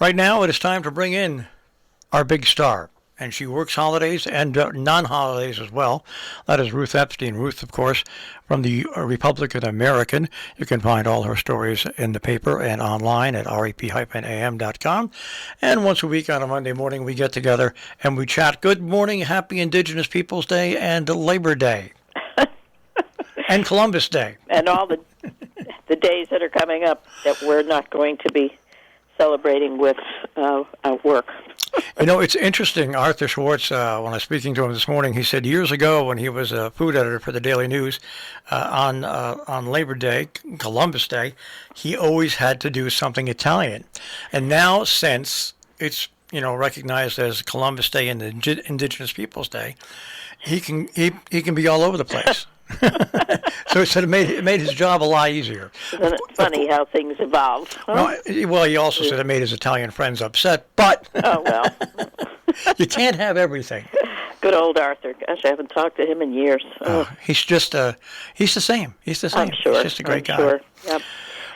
Right now, it is time to bring in our big star. And she works holidays and non-holidays as well. That is Ruth Epstein. Ruth, of course, from the Republican American. You can find all her stories in the paper and online at rep-am.com. And once a week on a Monday morning, we get together and we chat. Good morning, happy Indigenous Peoples Day and Labor Day. And Columbus Day. And all the days that are coming up that we're not going to be celebrating with work. You know, it's interesting. Arthur Schwartz, when I was speaking to him this morning, he said years ago when he was a food editor for the Daily News on Labor Day, Columbus Day, he always had to do something Italian. And now, since it's recognized as Columbus Day and the Indigenous Peoples Day, he can be all over the place. So it made his job a lot easier. Isn't it funny how things evolve? Huh? Well, he also said it made his Italian friends upset, but oh well, you can't have everything. Good old Arthur. Gosh, I haven't talked to him in years. He's just he's the same. He's the same. I'm sure. He's just a great guy. Sure. Yep.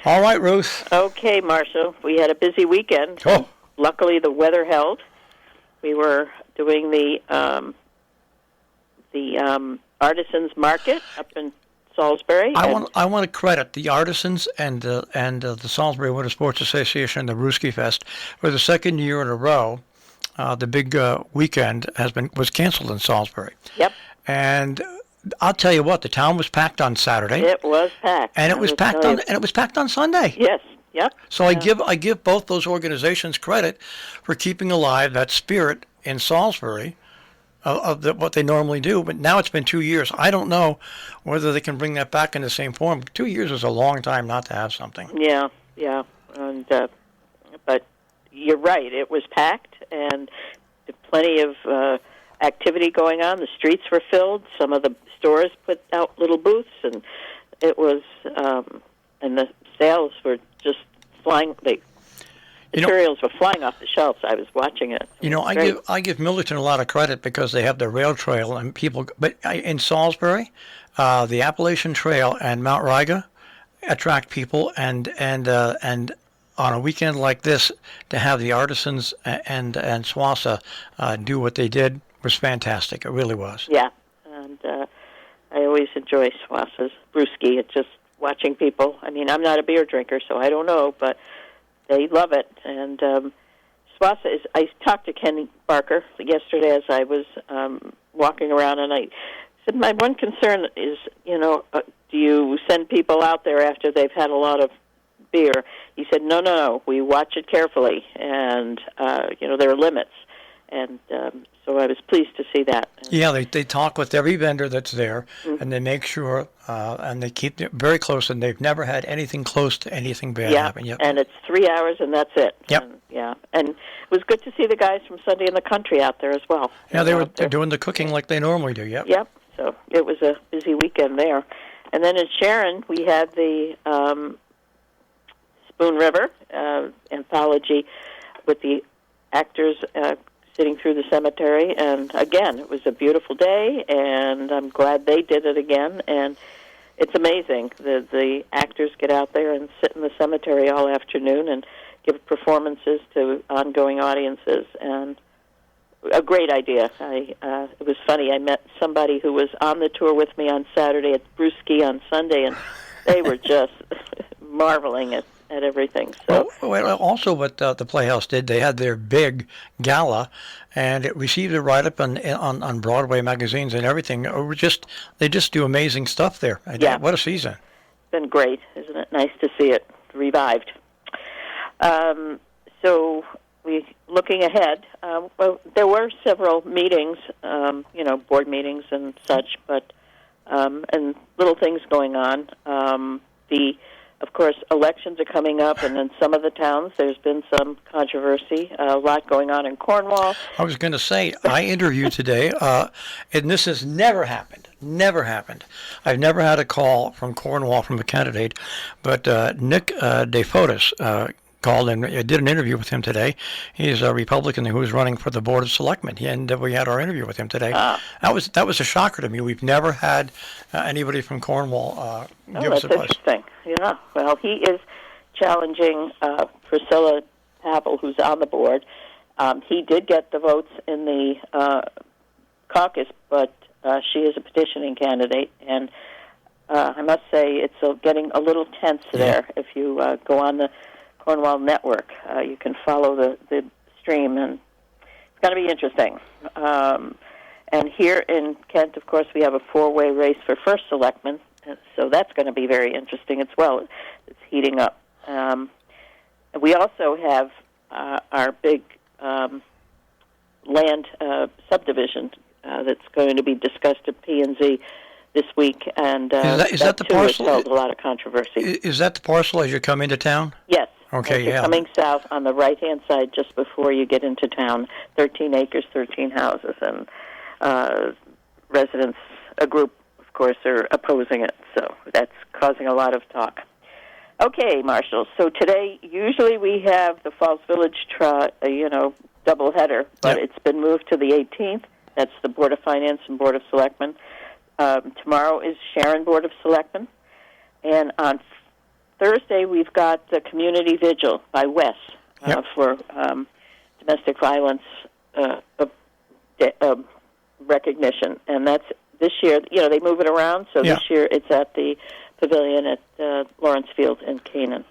All right, Ruth. Okay, Marshall. We had a busy weekend. Oh. Luckily, the weather held. We were doing the Artisans Market up in Salisbury. I want to credit the artisans and the Salisbury Winter Sports Association and the Brewski Fest for the second year in a row. The big weekend was canceled in Salisbury. Yep. And I'll tell you what, the town was packed on Saturday. It was packed, and it was packed on Sunday. Yes. Yep. So I give both those organizations credit for keeping alive that spirit in Salisbury. What they normally do, but now it's been 2 years. I don't know whether they can bring that back in the same form. 2 years is a long time not to have something. Yeah, and but you're right. It was packed, and plenty of activity going on. The streets were filled. Some of the stores put out little booths, and it was, and the sales were just flying. Materials were flying off the shelves. I was watching it. I give Millerton a lot of credit because they have the rail trail and people. But in Salisbury, the Appalachian Trail and Mount Riga attract people, and on a weekend like this, to have the artisans and SWASA do what they did was fantastic. It really was. Yeah, and I always enjoy SWASA's brewski. It's just watching people. I mean, I'm not a beer drinker, so I don't know, but they love it. And SWASA is. I talked to Kenny Barker yesterday as I was walking around, and I said, my one concern is, do you send people out there after they've had a lot of beer? He said, no, we watch it carefully, and, there are limits. And so I was pleased to see that. Yeah, they talk with every vendor that's there, and they make sure, and they keep it very close, and they've never had anything close to anything bad happen. Yep. And it's 3 hours, and that's it. Yep. And it was good to see the guys from Sunday in the Country out there as well. Yeah, they're doing the cooking like they normally do. Yep. Yep. So it was a busy weekend there. And then in Sharon, we had the Spoon River anthology with the actors sitting through the cemetery. And again, it was a beautiful day, and I'm glad they did it again. And it's amazing. The actors get out there and sit in the cemetery all afternoon and give performances to ongoing audiences. And a great idea. It was funny. I met somebody who was on the tour with me on Saturday at Brewski on Sunday, and they were just marveling at everything. So also what the Playhouse did, they had their big gala, and it received a write-up on Broadway magazines and everything. They just do amazing stuff there. Yeah. What a season. It's been great. Isn't it nice to see it revived? So looking ahead, there were several meetings, board meetings and such, but and little things going on. Of course, elections are coming up, and in some of the towns there's been some controversy, a lot going on in Cornwall. I was going to say, I interviewed today, and this has never happened. I've never had a call from Cornwall from a candidate, but Nick DeFotis called and did an interview with him today. He's a Republican who's running for the Board of Selectmen, and we had our interview with him today. That was a shocker to me. We've never had anybody from Cornwall give us advice. That's interesting. Yeah. Well, he is challenging Priscilla Pavel, who's on the board. He did get the votes in the caucus, but she is a petitioning candidate, and I must say it's getting a little tense there. If you go on the Cornwall Network, you can follow the stream, and it's going to be interesting. And here in Kent, of course, we have a four-way race for first selectman, so that's going to be very interesting as well. It's heating up. We also have our big land subdivision that's going to be discussed at P&Z this week, and is that the too parcel? has held a lot of controversy. Is that the parcel as you come into town? Yes. Okay, as you're coming south on the right-hand side just before you get into town, 13 acres, 13 houses, and residents, a group, of course, are opposing it, so that's causing a lot of talk. Okay, Marshall, so today, usually we have the Falls Village, double header, but it's been moved to the 18th. That's the Board of Finance and Board of Selectmen. Tomorrow is Sharon Board of Selectmen. And on Thursday, we've got the Community Vigil by Wes for domestic violence recognition. And that's this year, they move it around, so this year it's at the Pavilion at Lawrence Field in Canaan.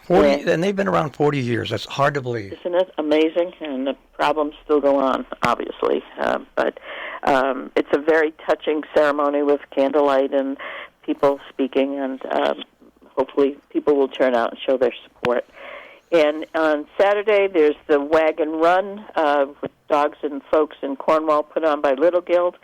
And they've been around 40 years. That's hard to believe. Isn't it amazing? And the problems still go on, obviously. But it's a very touching ceremony with candlelight and people speaking, and hopefully people will turn out and show their support. And on Saturday, there's the Wagon Run with dogs and folks in Cornwall put on by Little Guild.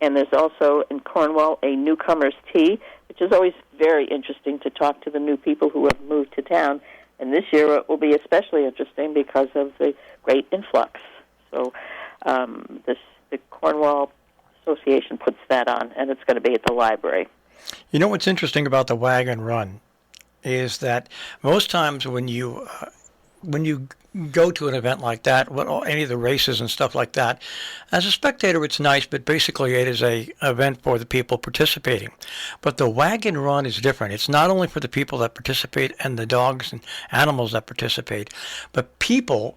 And there's also in Cornwall a newcomer's tea, which is always very interesting to talk to the new people who have moved to town. And this year it will be especially interesting because of the great influx. So the Cornwall Association puts that on, and it's going to be at the library. You know what's interesting about the Wagon Run is that most times when you go to an event like that, any of the races and stuff like that, as a spectator it's nice, but basically it is a event for the people participating. But the Wagon Run is different. It's not only for the people that participate and the dogs and animals that participate, but people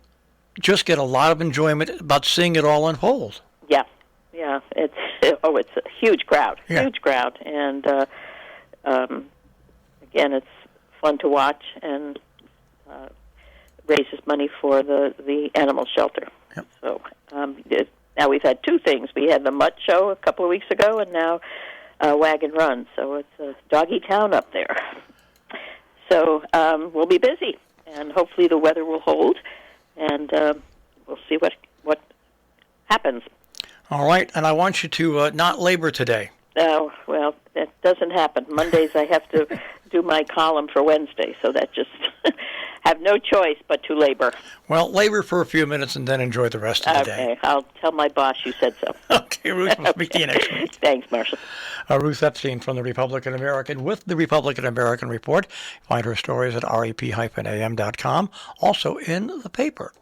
just get a lot of enjoyment about seeing it all unfold. Yeah, it's a huge crowd, and again, it's fun to watch and raises money for the animal shelter. Yep. So now we've had two things. We had the Mutt Show a couple of weeks ago, and now Wagon Run. So it's a doggy town up there. So we'll be busy, and hopefully the weather will hold, and we'll see what happens. All right, and I want you to not labor today. Oh, well, that doesn't happen. Mondays I have to do my column for Wednesday, so that just have no choice but to labor. Well, labor for a few minutes and then enjoy the rest of the day. Okay, I'll tell my boss you said so. Okay, Ruth, we'll speak to you next week. Thanks, Marshall. Ruth Epstein from the Republican American with the Republican American Report. Find her stories at rep-am.com, also in the paper.